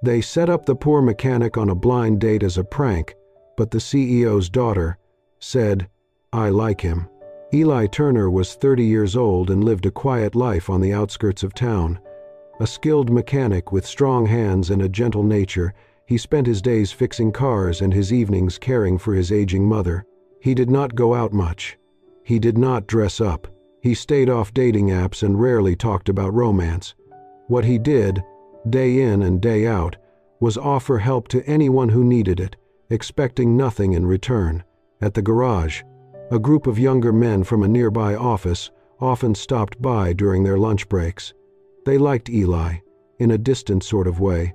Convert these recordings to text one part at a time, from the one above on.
They set up the poor mechanic on a blind date as a prank, but the CEO's daughter said, "I like him." Eli Turner was 30 years old and lived a quiet life on the outskirts of town. A skilled mechanic with strong hands and a gentle nature, he spent his days fixing cars and his evenings caring for his aging mother. He did not go out much. He did not dress up. He stayed off dating apps and rarely talked about romance. What he did, day in and day out, was offer help to anyone who needed it, expecting nothing in return. At the garage, a group of younger men from a nearby office often stopped by during their lunch breaks. They liked Eli, in a distant sort of way,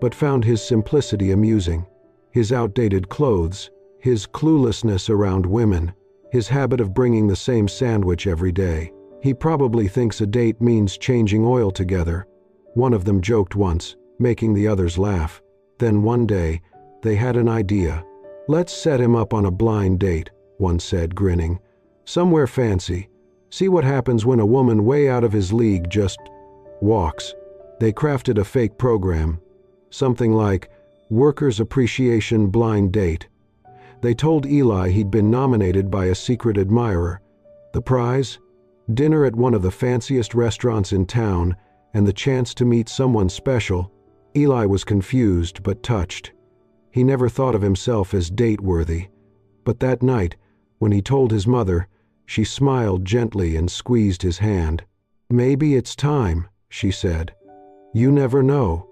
but found his simplicity amusing. His outdated clothes, his cluelessness around women, his habit of bringing the same sandwich every day. He probably thinks a date means changing oil together. One of them joked once, making the others laugh. Then one day, they had an idea. "Let's set him up on a blind date," one said, grinning. "Somewhere fancy. See what happens when a woman way out of his league just walks." They crafted a fake program, something like Workers' Appreciation Blind Date. They told Eli he'd been nominated by a secret admirer. The prize? Dinner at one of the fanciest restaurants in town and the chance to meet someone special. Eli was confused but touched. He never thought of himself as date-worthy. But that night, when he told his mother, she smiled gently and squeezed his hand. "Maybe it's time," she said. "You never know.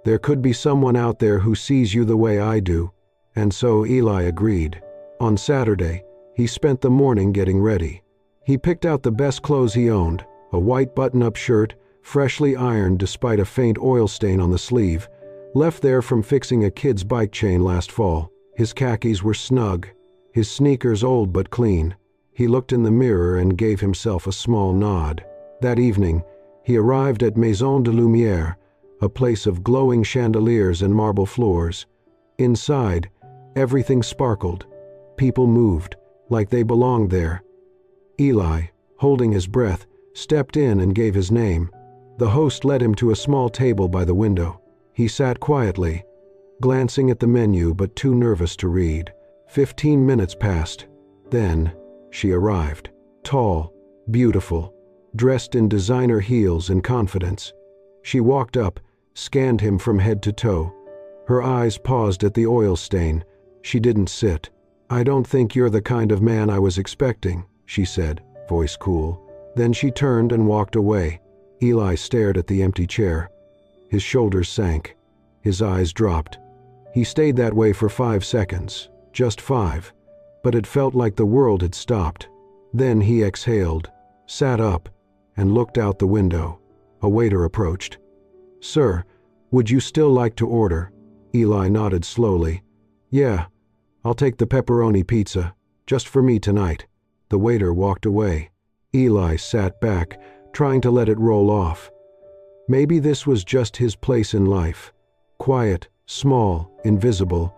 There could be someone out there who sees you the way I do." And so Eli agreed. On Saturday, he spent the morning getting ready. He picked out the best clothes he owned, a white button-up shirt, freshly ironed despite a faint oil stain on the sleeve, left there from fixing a kid's bike chain last fall. His khakis were snug, his sneakers old but clean. He looked in the mirror and gave himself a small nod. That evening, he arrived at Maison de Lumière, a place of glowing chandeliers and marble floors. Inside, everything sparkled. People moved, like they belonged there. Eli, holding his breath, stepped in and gave his name. The host led him to a small table by the window. He sat quietly, glancing at the menu but too nervous to read. 15 minutes passed. Then, she arrived. Tall, beautiful, dressed in designer heels and confidence. She walked up, scanned him from head to toe. Her eyes paused at the oil stain. She didn't sit. "I don't think you're the kind of man I was expecting," she said, voice cool. Then she turned and walked away. Eli stared at the empty chair. His shoulders sank. His eyes dropped. He stayed that way for 5 seconds, just 5, but it felt like the world had stopped. Then he exhaled, sat up, and looked out the window. A waiter approached. "Sir, would you still like to order?" Eli nodded slowly. "Yeah, I'll take the pepperoni pizza, just for me tonight." The waiter walked away. Eli sat back, trying to let it roll off. Maybe this was just his place in life. Quiet, small, invisible,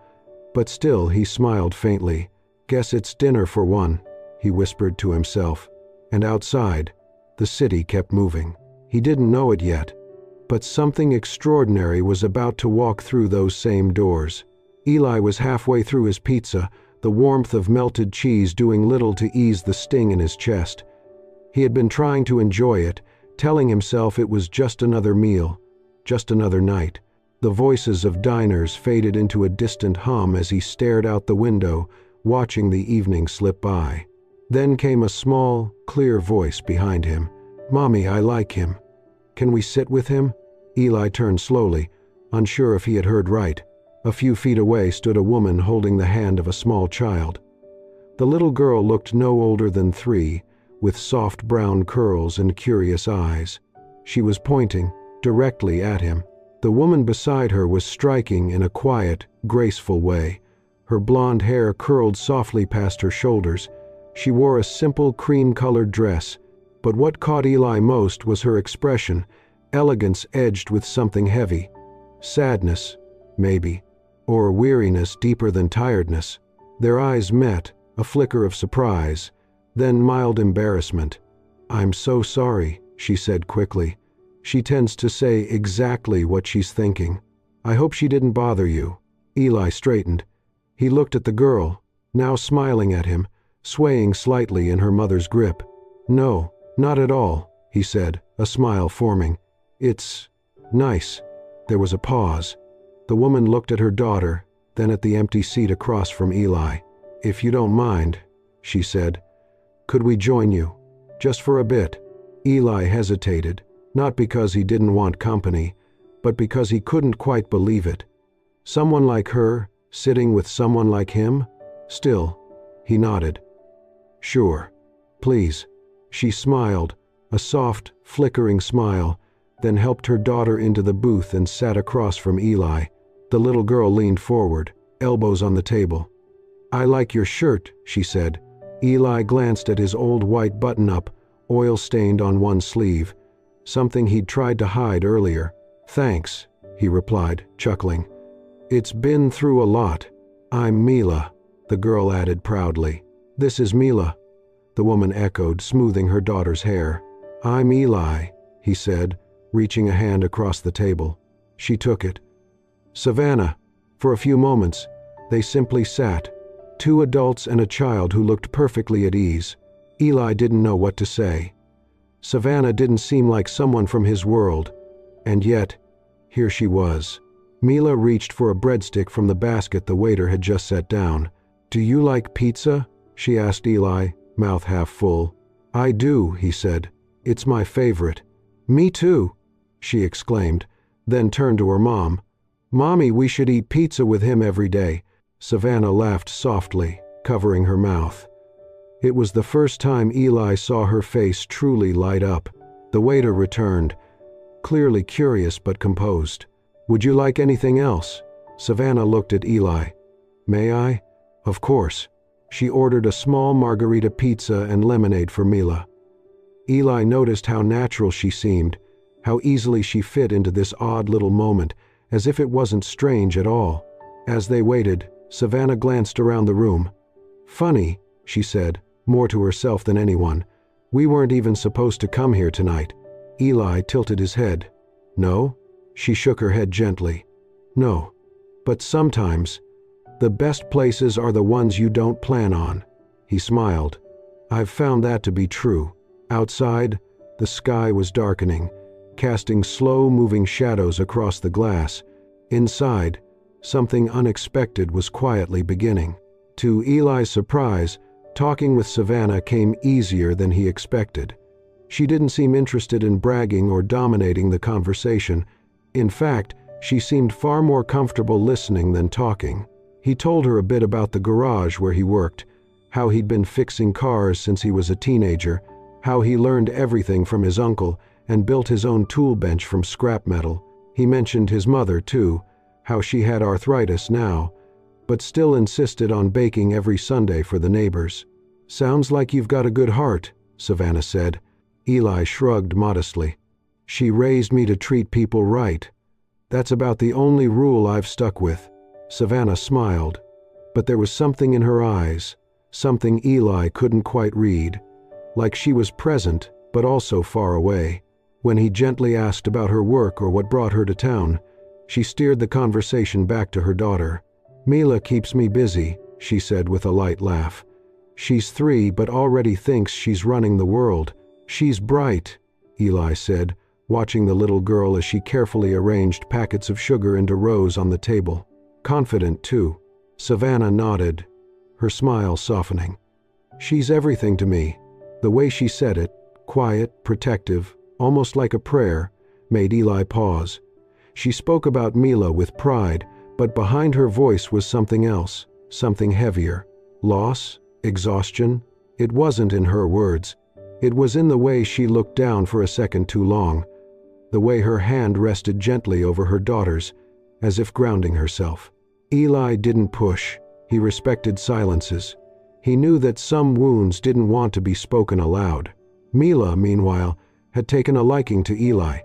but still he smiled faintly. "Guess it's dinner for one," he whispered to himself. And outside, the city kept moving. He didn't know it yet, but something extraordinary was about to walk through those same doors. Eli was halfway through his pizza, the warmth of melted cheese doing little to ease the sting in his chest. He had been trying to enjoy it, telling himself it was just another meal, just another night. The voices of diners faded into a distant hum as he stared out the window, watching the evening slip by. Then came a small, clear voice behind him. "Mommy, I like him. Can we sit with him?" Eli turned slowly, unsure if he had heard right. A few feet away stood a woman holding the hand of a small child. The little girl looked no older than 3, with soft brown curls and curious eyes. She was pointing directly at him. The woman beside her was striking in a quiet, graceful way. Her blonde hair curled softly past her shoulders. She wore a simple cream-colored dress, but what caught Eli most was her expression, elegance edged with something heavy. Sadness, maybe, or weariness deeper than tiredness. Their eyes met, a flicker of surprise, then mild embarrassment. "I'm so sorry," she said quickly. She tends to say exactly what she's thinking. I hope she didn't bother you." Eli straightened. He looked at the girl, now smiling at him, swaying slightly in her mother's grip. "No, not at all," he said, a smile forming. "It's nice." There was a pause. The woman looked at her daughter, then at the empty seat across from Eli. "If you don't mind," she said, "could we join you? Just for a bit?" Eli hesitated, not because he didn't want company, but because he couldn't quite believe it. Someone like her, sitting with someone like him? Still, he nodded. "Sure. Please." She smiled, a soft, flickering smile, then helped her daughter into the booth and sat across from Eli. The little girl leaned forward, elbows on the table. "I like your shirt," she said. Eli glanced at his old white button-up, oil-stained on one sleeve, something he'd tried to hide earlier. "Thanks," he replied, chuckling. "It's been through a lot. I'm Mila," the girl added proudly. "This is Mila," the woman echoed, smoothing her daughter's hair. "I'm Eli," he said, reaching a hand across the table. She took it. "Savannah." For a few moments, they simply sat, two adults and a child who looked perfectly at ease. Eli didn't know what to say. Savannah didn't seem like someone from his world, and yet, here she was. Mila reached for a breadstick from the basket the waiter had just set down. "Do you like pizza?" she asked Eli, mouth half full. "I do," he said. "It's my favorite." "Me too," she exclaimed, then turned to her mom. "Mommy, we should eat pizza with him every day." Savannah laughed softly, covering her mouth. It was the first time Eli saw her face truly light up. The waiter returned, clearly curious but composed. "Would you like anything else?" Savannah looked at Eli. "May I?" "Of course." She ordered a small margarita pizza and lemonade for Mila. Eli noticed how natural she seemed, how easily she fit into this odd little moment, as if it wasn't strange at all. As they waited, Savannah glanced around the room. "Funny," she said, more to herself than anyone. "We weren't even supposed to come here tonight." Eli tilted his head. "No?" She shook her head gently. "No. But sometimes, the best places are the ones you don't plan on." He smiled. "I've found that to be true." Outside, the sky was darkening, casting slow-moving shadows across the glass. Inside, something unexpected was quietly beginning. To Eli's surprise, talking with Savannah came easier than he expected. She didn't seem interested in bragging or dominating the conversation. In fact, she seemed far more comfortable listening than talking. He told her a bit about the garage where he worked, how he'd been fixing cars since he was a teenager, how he learned everything from his uncle and built his own tool bench from scrap metal. He mentioned his mother, too, how she had arthritis now, but still insisted on baking every Sunday for the neighbors. "Sounds like you've got a good heart," Savannah said. Eli shrugged modestly. "She raised me to treat people right. That's about the only rule I've stuck with." Savannah smiled, but there was something in her eyes, something Eli couldn't quite read, like she was present but also far away. When he gently asked about her work or what brought her to town, she steered the conversation back to her daughter. "Mila keeps me busy," she said with a light laugh. "She's 3 but already thinks she's running the world. She's bright," Eli said, watching the little girl as she carefully arranged packets of sugar into rows on the table. "Confident, too." Savannah nodded, her smile softening. "She's everything to me." The way she said it, quiet, protective, almost like a prayer, made Eli pause. She spoke about Mila with pride, but behind her voice was something else, something heavier. Loss? Exhaustion? It wasn't in her words. It was in the way she looked down for a second too long, the way her hand rested gently over her daughter's, as if grounding herself. Eli didn't push. He respected silences. He knew that some wounds didn't want to be spoken aloud. Mila, meanwhile, had taken a liking to Eli.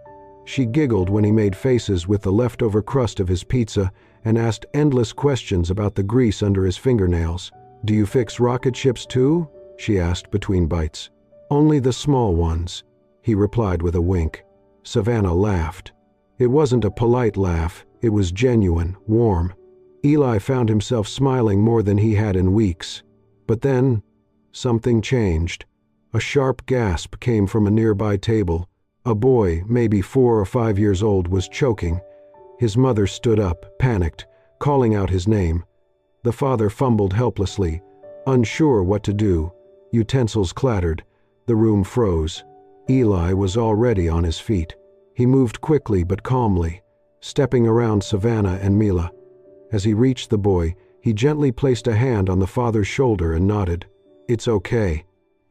She giggled when he made faces with the leftover crust of his pizza and asked endless questions about the grease under his fingernails. "Do you fix rocket ships too?" she asked between bites. "Only the small ones," he replied with a wink. Savannah laughed. It wasn't a polite laugh, it was genuine, warm. Eli found himself smiling more than he had in weeks. But then, something changed. A sharp gasp came from a nearby table. A boy, maybe 4 or 5 years old, was choking. His mother stood up, panicked, calling out his name. The father fumbled helplessly, unsure what to do. Utensils clattered. The room froze. Eli was already on his feet. He moved quickly but calmly, stepping around Savannah and Mila. As he reached the boy, he gently placed a hand on the father's shoulder and nodded. "It's okay.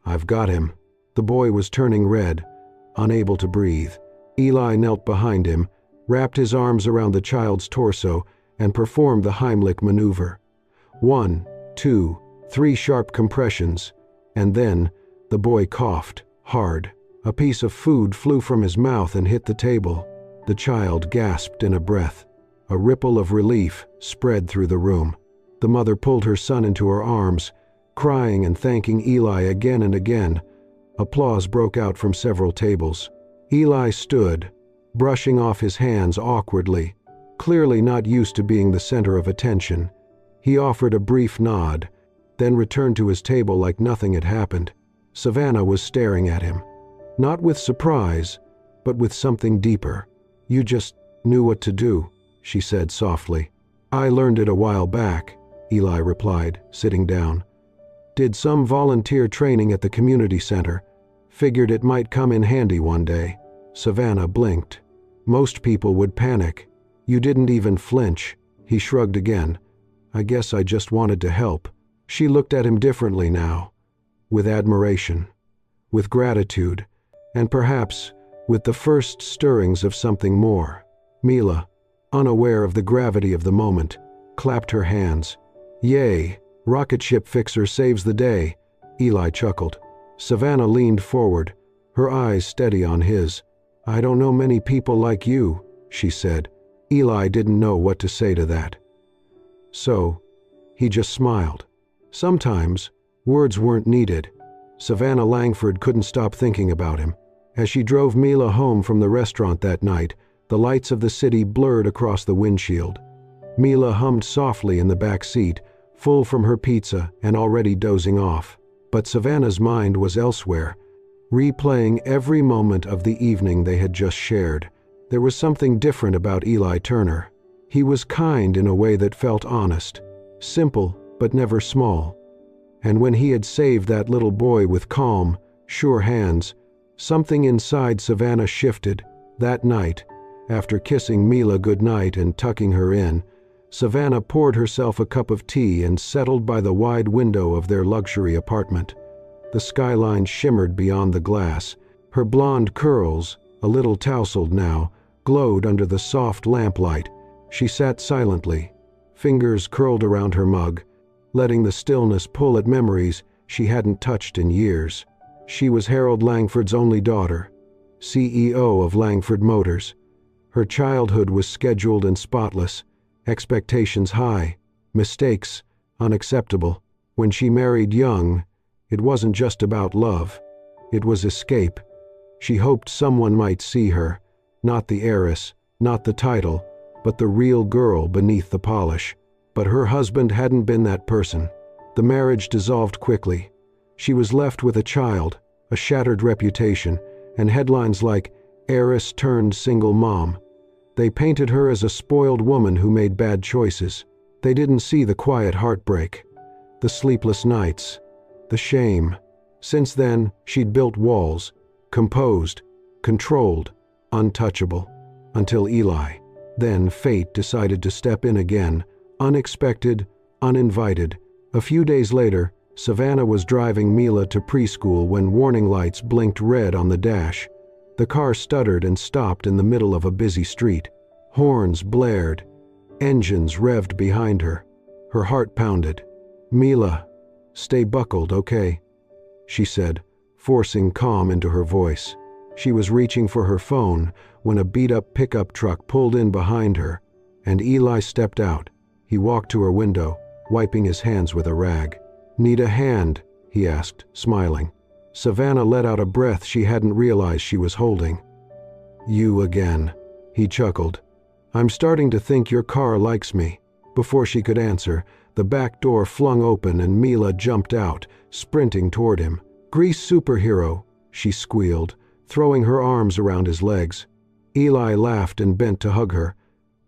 I've got him." The boy was turning red, unable to breathe. Eli knelt behind him, wrapped his arms around the child's torso, and performed the Heimlich maneuver. 1, 2, 3 sharp compressions, and then the boy coughed, hard. A piece of food flew from his mouth and hit the table. The child gasped in a breath. A ripple of relief spread through the room. The mother pulled her son into her arms, crying and thanking Eli again and again. Applause broke out from several tables. Eli stood, brushing off his hands awkwardly, clearly not used to being the center of attention. He offered a brief nod, then returned to his table like nothing had happened. Savannah was staring at him, not with surprise, but with something deeper. "You just knew what to do," she said softly. "I learned it a while back," Eli replied, sitting down. "Did some volunteer training at the community center. Figured it might come in handy one day." Savannah blinked. "Most people would panic. You didn't even flinch." He shrugged again. "I guess I just wanted to help." She looked at him differently now, with admiration, with gratitude, and perhaps with the first stirrings of something more. Mila, unaware of the gravity of the moment, clapped her hands. "Yay, rocket ship fixer saves the day," Eli chuckled. Savannah leaned forward, her eyes steady on his. "I don't know many people like you," she said. Eli didn't know what to say to that. So, he just smiled. Sometimes, words weren't needed. Savannah Langford couldn't stop thinking about him. As she drove Mila home from the restaurant that night, the lights of the city blurred across the windshield. Mila hummed softly in the back seat, full from her pizza and already dozing off. But Savannah's mind was elsewhere, replaying every moment of the evening they had just shared. There was something different about Eli Turner. He was kind in a way that felt honest, simple but never small. And when he had saved that little boy with calm, sure hands, something inside Savannah shifted. That night, after kissing Mila goodnight and tucking her in, Savannah poured herself a cup of tea and settled by the wide window of their luxury apartment. The skyline shimmered beyond the glass. Her blonde curls, a little tousled now, glowed under the soft lamplight. She sat silently, fingers curled around her mug, letting the stillness pull at memories she hadn't touched in years. She was Harold Langford's only daughter, CEO of Langford Motors. Her childhood was scheduled and spotless, expectations high, mistakes unacceptable. When she married young, it wasn't just about love. It was escape. She hoped someone might see her, not the heiress, not the title, but the real girl beneath the polish. But her husband hadn't been that person. The marriage dissolved quickly. She was left with a child, a shattered reputation, and headlines like "Heiress turned single mom." They painted her as a spoiled woman who made bad choices. They didn't see the quiet heartbreak, the sleepless nights, the shame. Since then, she'd built walls, composed, controlled, untouchable, until Eli. Then fate decided to step in again, unexpected, uninvited. A few days later, Savannah was driving Mila to preschool when warning lights blinked red on the dash. The car stuttered and stopped in the middle of a busy street. Horns blared. Engines revved behind her. Her heart pounded. "Mila, stay buckled, okay?" she said, forcing calm into her voice. She was reaching for her phone when a beat-up pickup truck pulled in behind her, and Eli stepped out. He walked to her window, wiping his hands with a rag. "Need a hand?" he asked, smiling. Savannah let out a breath she hadn't realized she was holding. "You again." He chuckled. "I'm starting to think your car likes me." Before she could answer, the back door flung open and Mila jumped out, sprinting toward him. "Grease superhero," she squealed, throwing her arms around his legs. Eli laughed and bent to hug her.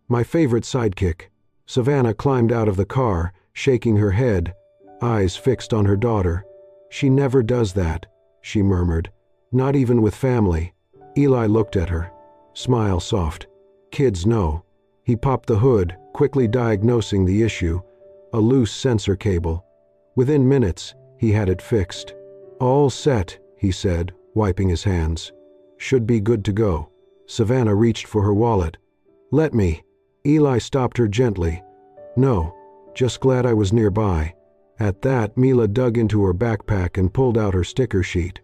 "My favorite sidekick." Savannah climbed out of the car, shaking her head, eyes fixed on her daughter. "She never does that," she murmured. "Not even with family." Eli looked at her. Smile soft. "Kids know." He popped the hood, quickly diagnosing the issue. A loose sensor cable. Within minutes, he had it fixed. "All set," he said, wiping his hands. "Should be good to go." Savannah reached for her wallet. "Let me." Eli stopped her gently. "No, just glad I was nearby." At that, Mila dug into her backpack and pulled out her sticker sheet.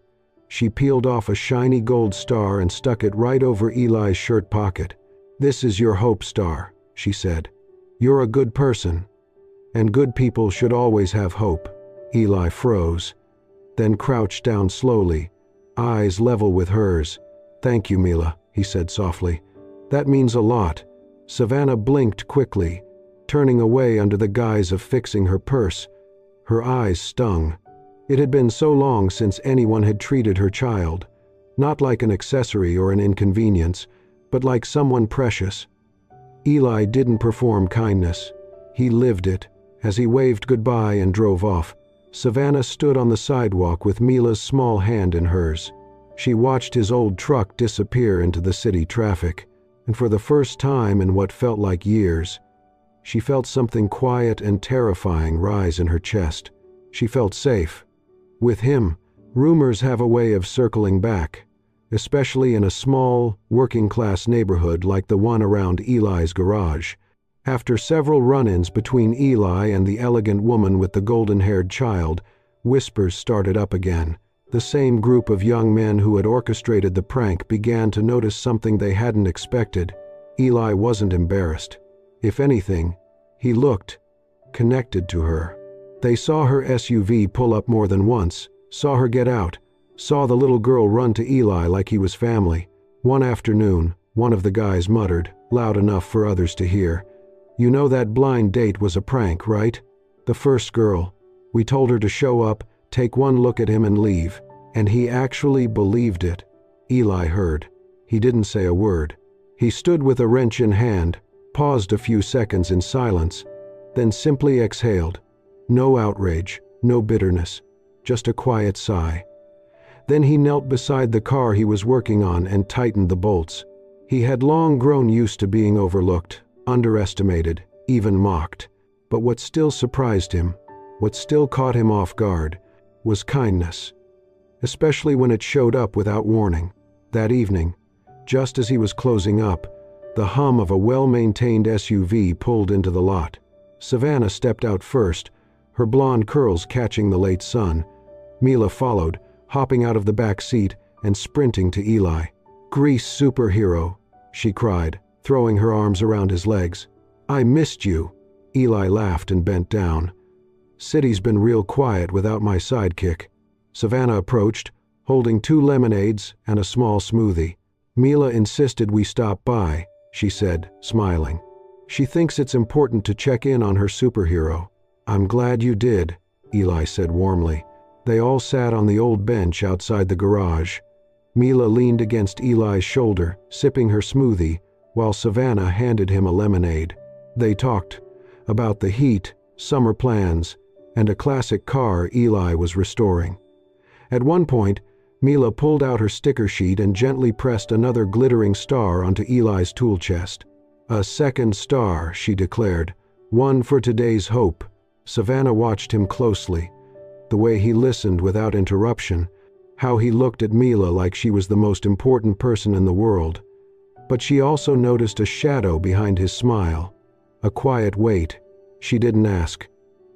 She peeled off a shiny gold star and stuck it right over Eli's shirt pocket. "This is your hope star," she said. "You're a good person, and good people should always have hope." Eli froze, then crouched down slowly, eyes level with hers. "Thank you, Mila," he said softly. "That means a lot." Savannah blinked quickly, turning away under the guise of fixing her purse. Her eyes stung. It had been so long since anyone had treated her child, not like an accessory or an inconvenience, but like someone precious. Eli didn't perform kindness. He lived it. As he waved goodbye and drove off, Savannah stood on the sidewalk with Mila's small hand in hers. She watched his old truck disappear into the city traffic, and for the first time in what felt like years, she felt something quiet and terrifying rise in her chest. She felt safe. With him, rumors have a way of circling back, especially in a small, working-class neighborhood like the one around Eli's garage. After several run-ins between Eli and the elegant woman with the golden-haired child, whispers started up again. The same group of young men who had orchestrated the prank began to notice something they hadn't expected. Eli wasn't embarrassed. If anything, he looked connected to her. They saw her SUV pull up more than once, saw her get out, saw the little girl run to Eli like he was family. One afternoon, one of the guys muttered, loud enough for others to hear, "You know that blind date was a prank, right? The first girl. We told her to show up, take one look at him and leave." And he actually believed it. Eli heard. He didn't say a word. He stood with a wrench in hand, paused a few seconds in silence, then simply exhaled. No outrage, no bitterness, just a quiet sigh. Then he knelt beside the car he was working on and tightened the bolts. He had long grown used to being overlooked, underestimated, even mocked. But what still surprised him, what still caught him off guard, was kindness, especially when it showed up without warning. That evening, just as he was closing up, the hum of a well-maintained SUV pulled into the lot. Savannah stepped out first, her blonde curls catching the late sun. Mila followed, hopping out of the back seat and sprinting to Eli. "Grease superhero," she cried, throwing her arms around his legs. "I missed you." Eli laughed and bent down. "City's been real quiet without my sidekick." Savannah approached, holding 2 lemonades and a small smoothie. "Mila insisted we stop by," she said, smiling. "She thinks it's important to check in on her superhero." "I'm glad you did," Eli said warmly. They all sat on the old bench outside the garage. Mila leaned against Eli's shoulder, sipping her smoothie, while Savannah handed him a lemonade. They talked about the heat, summer plans, and a classic car Eli was restoring. At one point, Mila pulled out her sticker sheet and gently pressed another glittering star onto Eli's tool chest. "A second star," she declared. "One for today's hope." Savannah watched him closely, the way he listened without interruption, how he looked at Mila like she was the most important person in the world. But she also noticed a shadow behind his smile, a quiet weight. She didn't ask,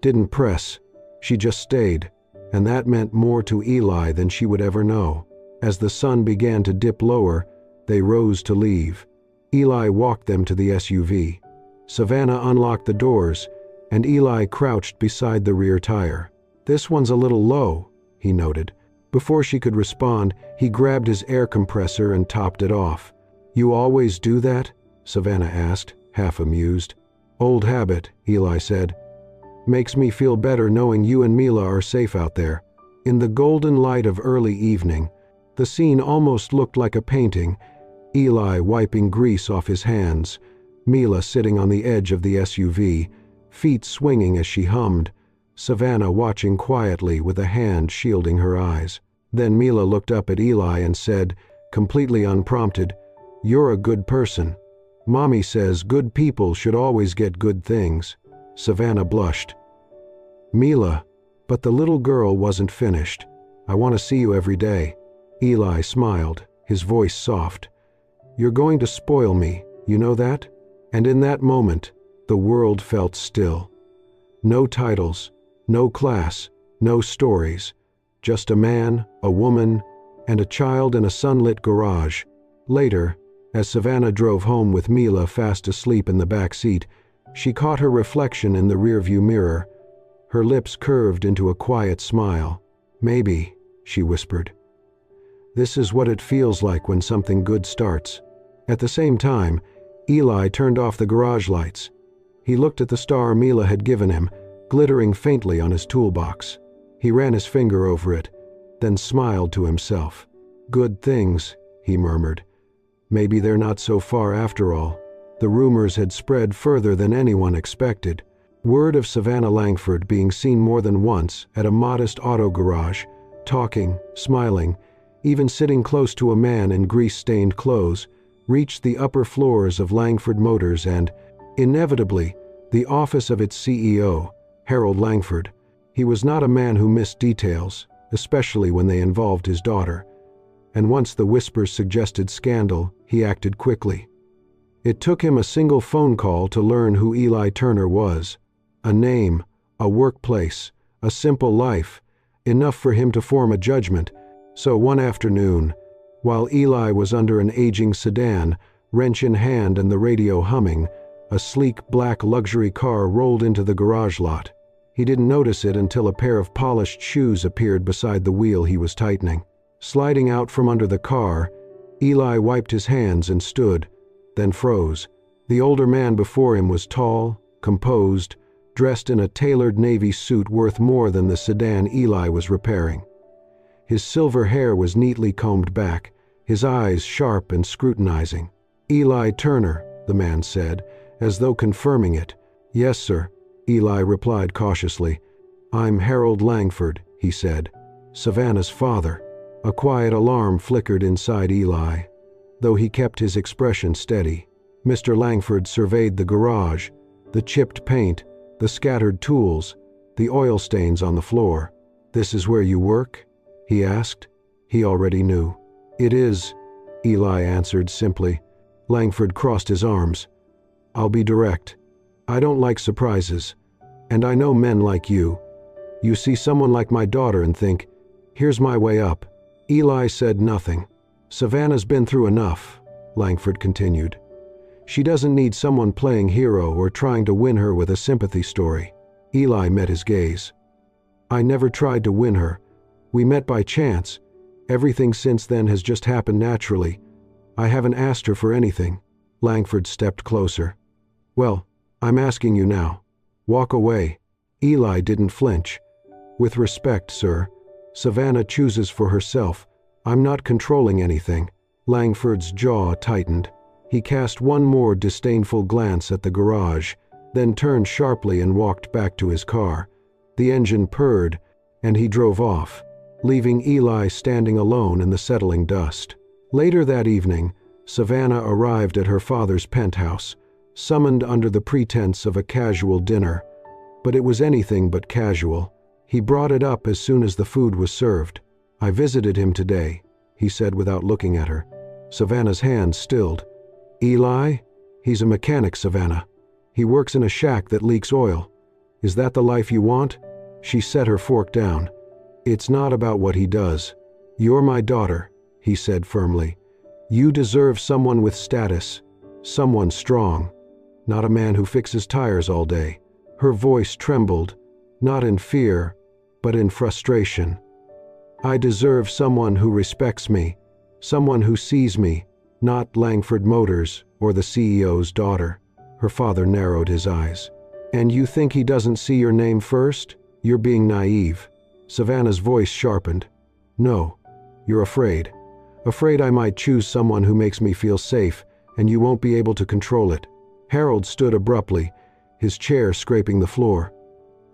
didn't press, she just stayed, and that meant more to Eli than she would ever know. As the sun began to dip lower, they rose to leave. Eli walked them to the SUV. Savannah unlocked the doors, and Eli crouched beside the rear tire. "This one's a little low," he noted. Before she could respond, he grabbed his air compressor and topped it off. You always do that? Savannah asked, half amused. Old habit, Eli said. Makes me feel better knowing you and Mila are safe out there. In the golden light of early evening, the scene almost looked like a painting. Eli wiping grease off his hands, Mila sitting on the edge of the SUV, feet swinging as she hummed, Savannah watching quietly with a hand shielding her eyes. Then Mila looked up at Eli and said, completely unprompted, "You're a good person. Mommy says good people should always get good things." Savannah blushed. "Mila," but the little girl wasn't finished. "I want to see you every day." Eli smiled, his voice soft. "You're going to spoil me, you know that?" And in that moment, the world felt still. No titles, no class, no stories. Just a man, a woman, and a child in a sunlit garage. Later, as Savannah drove home with Mila fast asleep in the back seat, she caught her reflection in the rearview mirror. Her lips curved into a quiet smile. "Maybe," she whispered. "This is what it feels like when something good starts." At the same time, Eli turned off the garage lights. He looked at the star Mila had given him, glittering faintly on his toolbox. He ran his finger over it, then smiled to himself. "Good things," he murmured. "Maybe they're not so far after all." The rumors had spread further than anyone expected. Word of Savannah Langford being seen more than once at a modest auto garage, talking, smiling, even sitting close to a man in grease-stained clothes, reached the upper floors of Langford Motors and, inevitably, the office of its CEO, Harold Langford. He was not a man who missed details, especially when they involved his daughter. And once the whispers suggested scandal, he acted quickly. It took him a single phone call to learn who Eli Turner was. A name, a workplace, a simple life, enough for him to form a judgment. So one afternoon, while Eli was under an aging sedan, wrench in hand and the radio humming, a sleek black luxury car rolled into the garage lot. He didn't notice it until a pair of polished shoes appeared beside the wheel he was tightening. Sliding out from under the car, Eli wiped his hands and stood, then froze. The older man before him was tall, composed, dressed in a tailored navy suit worth more than the sedan Eli was repairing. His silver hair was neatly combed back, his eyes sharp and scrutinizing. "Eli Turner," the man said, as though confirming it. "Yes, sir," Eli replied cautiously. "I'm Harold Langford," he said. "Savannah's father." A quiet alarm flickered inside Eli, though he kept his expression steady. Mr. Langford surveyed the garage, the chipped paint, the scattered tools, the oil stains on the floor. "This is where you work?" he asked. He already knew. "It is," Eli answered simply. Langford crossed his arms. "I'll be direct. I don't like surprises. And I know men like you. You see someone like my daughter and think, here's my way up." Eli said nothing. "Savannah's been through enough," Langford continued. "She doesn't need someone playing hero or trying to win her with a sympathy story." Eli met his gaze. "I never tried to win her. We met by chance. Everything since then has just happened naturally. I haven't asked her for anything." Langford stepped closer. "Well, I'm asking you now. Walk away." Eli didn't flinch. "With respect, sir. Savannah chooses for herself. I'm not controlling anything." Langford's jaw tightened. He cast one more disdainful glance at the garage, then turned sharply and walked back to his car. The engine purred, and he drove off, leaving Eli standing alone in the settling dust. Later that evening, Savannah arrived at her father's penthouse, summoned under the pretense of a casual dinner. But it was anything but casual. He brought it up as soon as the food was served. "I visited him today," he said without looking at her. Savannah's hands stilled. "Eli? He's a mechanic, Savannah. He works in a shack that leaks oil. Is that the life you want?" She set her fork down. "It's not about what he does. You're my daughter," he said firmly. "You deserve someone with status, someone strong, not a man who fixes tires all day." Her voice trembled, not in fear, but in frustration. "I deserve someone who respects me, someone who sees me, Not Langford Motors or the CEO's daughter. Her father narrowed his eyes. And you think he doesn't see your name first? You're being naive. Savannah's voice sharpened. No, you're afraid. Afraid I might choose someone who makes me feel safe, and you won't be able to control it. Harold stood abruptly, his chair scraping the floor.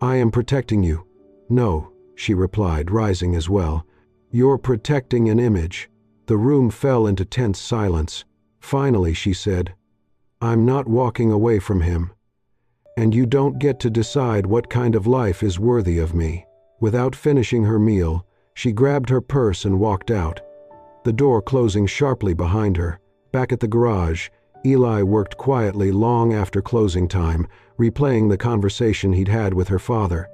I am protecting you. No, she replied, rising as well. You're protecting an image. The room fell into tense silence. Finally, she said, I'm not walking away from him. And you don't get to decide what kind of life is worthy of me. Without finishing her meal, she grabbed her purse and walked out, the door closing sharply behind her. Back at the garage, Eli worked quietly long after closing time, replaying the conversation he'd had with her father.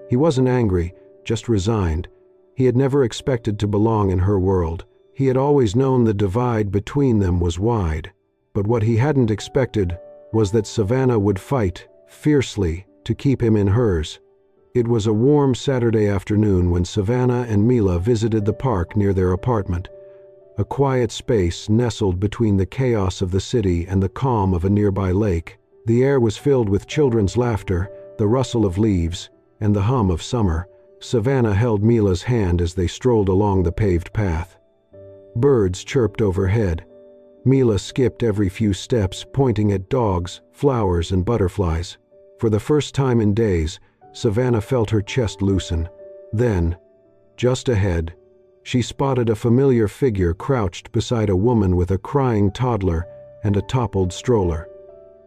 He wasn't angry, just resigned. He had never expected to belong in her world. He had always known the divide between them was wide. But what he hadn't expected was that Savannah would fight fiercely to keep him in hers. It was a warm Saturday afternoon when Savannah and Mila visited the park near their apartment, a quiet space nestled between the chaos of the city and the calm of a nearby lake. The air was filled with children's laughter, the rustle of leaves, and the hum of summer. Savannah held Mila's hand as they strolled along the paved path. Birds chirped overhead. Mila skipped every few steps, pointing at dogs, flowers, and butterflies. For the first time in days, Savannah felt her chest loosen. Then, just ahead, she spotted a familiar figure crouched beside a woman with a crying toddler and a toppled stroller.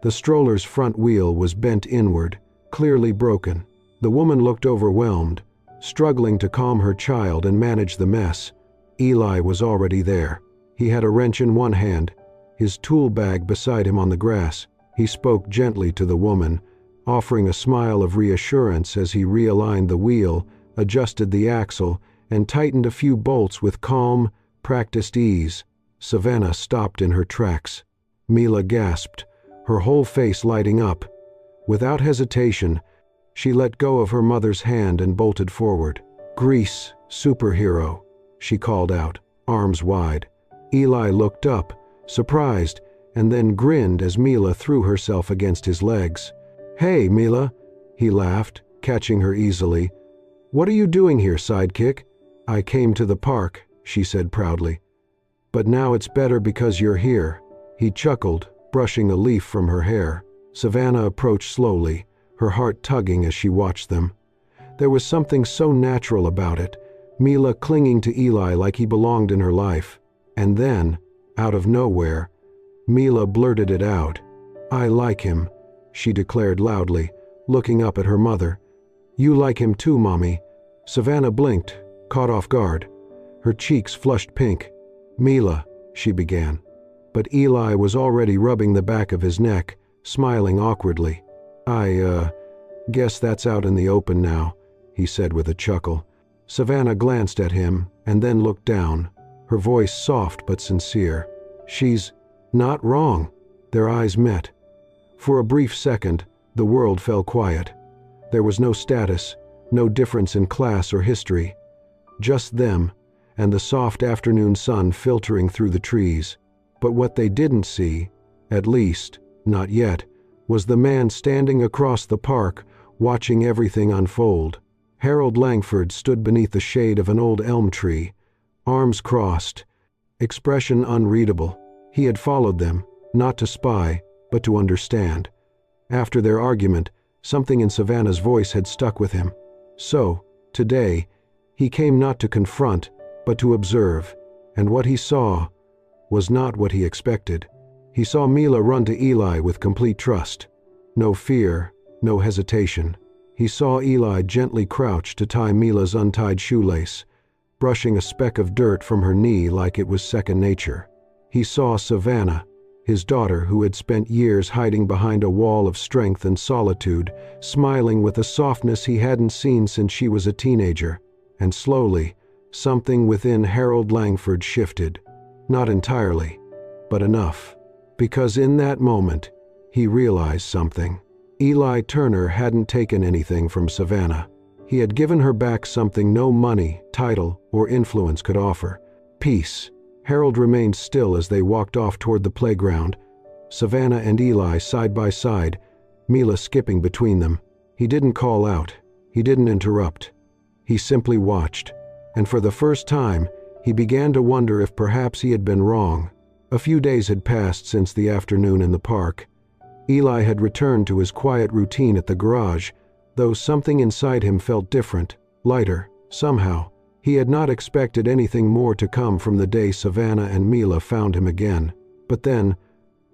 The stroller's front wheel was bent inward, clearly broken. The woman looked overwhelmed, struggling to calm her child and manage the mess. Eli was already there. He had a wrench in one hand, his tool bag beside him on the grass. He spoke gently to the woman, offering a smile of reassurance as he realigned the wheel, adjusted the axle, and tightened a few bolts with calm, practiced ease. Savannah stopped in her tracks. Mila gasped, her whole face lighting up. Without hesitation, she let go of her mother's hand and bolted forward. "Grease, superhero," she called out, arms wide. Eli looked up, surprised, and then grinned as Mila threw herself against his legs. "Hey, Mila," he laughed, catching her easily. "What are you doing here, sidekick?" "I came to the park," she said proudly. "But now it's better because you're here." He chuckled, brushing a leaf from her hair. Savannah approached slowly, her heart tugging as she watched them. There was something so natural about it, Mila clinging to Eli like he belonged in her life. And then, out of nowhere, Mila blurted it out. "I like him," she declared loudly, looking up at her mother. "You like him too, Mommy." Savannah blinked, caught off guard. Her cheeks flushed pink. "Mila," she began. But Eli was already rubbing the back of his neck, smiling awkwardly. I guess that's out in the open now," he said with a chuckle. Savannah glanced at him and then looked down, her voice soft but sincere. "She's not wrong." Their eyes met. For a brief second, the world fell quiet. There was no status, no difference in class or history. Just them, and the soft afternoon sun filtering through the trees. But what they didn't see, at least, not yet, was the man standing across the park, watching everything unfold. Harold Langford stood beneath the shade of an old elm tree, arms crossed, expression unreadable. He had followed them, not to spy, but to understand. After their argument, something in Savannah's voice had stuck with him. So, today, he came not to confront, but to observe, and what he saw was not what he expected. He saw Mila run to Eli with complete trust. No fear, no hesitation. He saw Eli gently crouch to tie Mila's untied shoelace, brushing a speck of dirt from her knee like it was second nature. He saw Savannah, his daughter who had spent years hiding behind a wall of strength and solitude, smiling with a softness he hadn't seen since she was a teenager. And slowly, something within Harold Langford shifted. Not entirely, but enough. Because in that moment, he realized something. Eli Turner hadn't taken anything from Savannah. He had given her back something no money, title, or influence could offer. Peace. Harold remained still as they walked off toward the playground, Savannah and Eli side by side, Mila skipping between them. He didn't call out. He didn't interrupt. He simply watched, and for the first time, he began to wonder if perhaps he had been wrong. A few days had passed since the afternoon in the park. Eli had returned to his quiet routine at the garage, though something inside him felt different, lighter, somehow. He had not expected anything more to come from the day Savannah and Mila found him again. But then,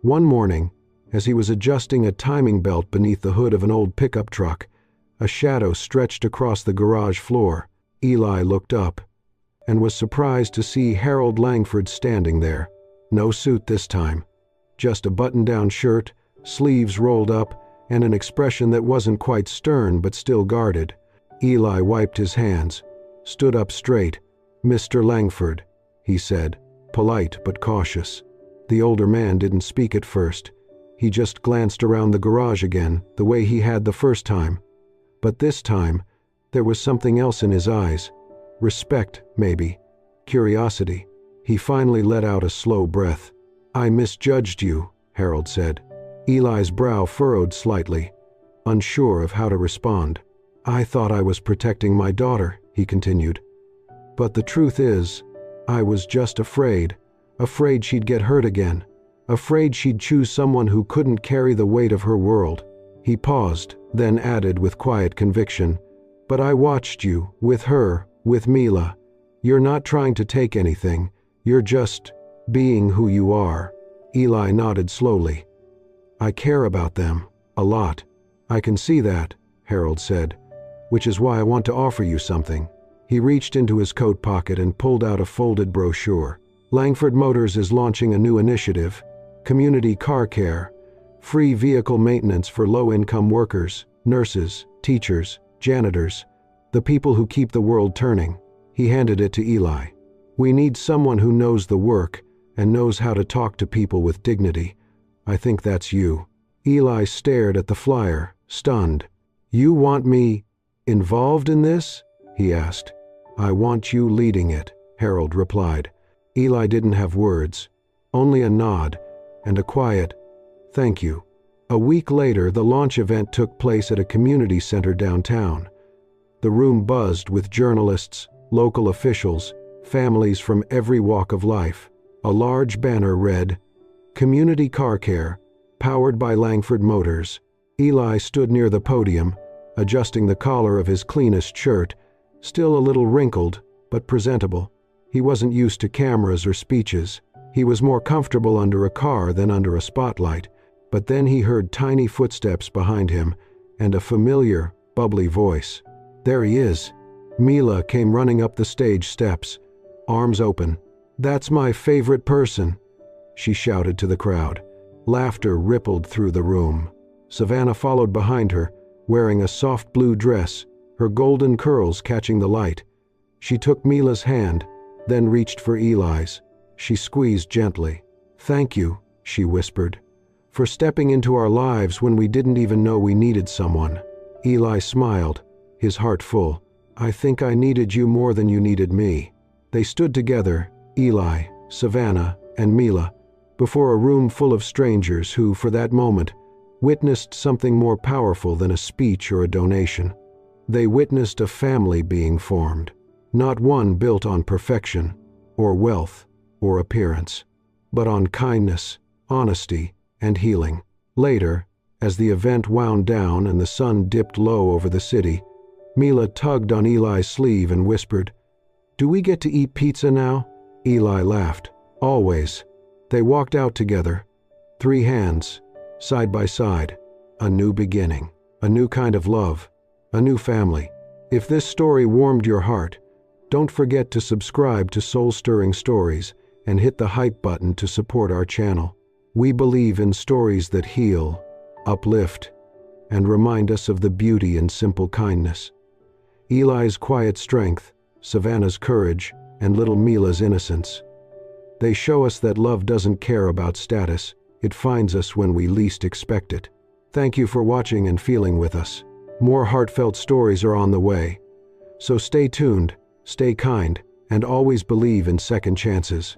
one morning, as he was adjusting a timing belt beneath the hood of an old pickup truck, a shadow stretched across the garage floor. Eli looked up and was surprised to see Harold Langford standing there. No suit this time, just a button-down shirt, sleeves rolled up, and an expression that wasn't quite stern but still guarded. Eli wiped his hands, stood up straight. "Mr. Langford," he said, polite but cautious. The older man didn't speak at first. He just glanced around the garage again, the way he had the first time. But this time, there was something else in his eyes. Respect, maybe. Curiosity. He finally let out a slow breath. "I misjudged you," Harold said. Eli's brow furrowed slightly, unsure of how to respond. "I thought I was protecting my daughter," he continued. "But the truth is, I was just afraid she'd get hurt again, afraid she'd choose someone who couldn't carry the weight of her world." He paused, then added with quiet conviction, "But I watched you, with her, with Mila. You're not trying to take anything, you're just being who you are." Eli nodded slowly. "I care about them, a lot." "I can see that," Harold said, "which is why I want to offer you something." He reached into his coat pocket and pulled out a folded brochure. "Langford Motors is launching a new initiative, Community Car Care, free vehicle maintenance for low-income workers, nurses, teachers, janitors, the people who keep the world turning." He handed it to Eli. "We need someone who knows the work and knows how to talk to people with dignity. I think that's you." Eli stared at the flyer, stunned. "You want me involved in this?" he asked. "I want you leading it," Harold replied. Eli didn't have words, only a nod and a quiet, "Thank you." A week later, the launch event took place at a community center downtown. The room buzzed with journalists, local officials, families from every walk of life. A large banner read, "Community Car Care, powered by Langford Motors." Eli stood near the podium, adjusting the collar of his cleanest shirt, still a little wrinkled, but presentable. He wasn't used to cameras or speeches. He was more comfortable under a car than under a spotlight. But then he heard tiny footsteps behind him and a familiar, bubbly voice. "There he is." Mila came running up the stage steps, arms open. "That's my favorite person," she shouted to the crowd. Laughter rippled through the room. Savannah followed behind her, wearing a soft blue dress, her golden curls catching the light. She took Mila's hand, then reached for Eli's. She squeezed gently. "Thank you," she whispered, "for stepping into our lives when we didn't even know we needed someone." Eli smiled, his heart full. "I think I needed you more than you needed me." They stood together, Eli, Savannah, and Mila, before a room full of strangers who, for that moment, witnessed something more powerful than a speech or a donation. They witnessed a family being formed, not one built on perfection, or wealth, or appearance, but on kindness, honesty, and healing. Later, as the event wound down and the sun dipped low over the city, Mila tugged on Eli's sleeve and whispered, "Do we get to eat pizza now?" Eli laughed. "Always." They walked out together, 3 hands, side by side. A new beginning, a new kind of love, a new family. If this story warmed your heart, don't forget to subscribe to Soul Stirring Stories and hit the hype button to support our channel. We believe in stories that heal, uplift, and remind us of the beauty in simple kindness. Eli's quiet strength, Savannah's courage, and little Mila's innocence. They show us that love doesn't care about status. It finds us when we least expect it. Thank you for watching and feeling with us. More heartfelt stories are on the way. So stay tuned, stay kind, and always believe in second chances.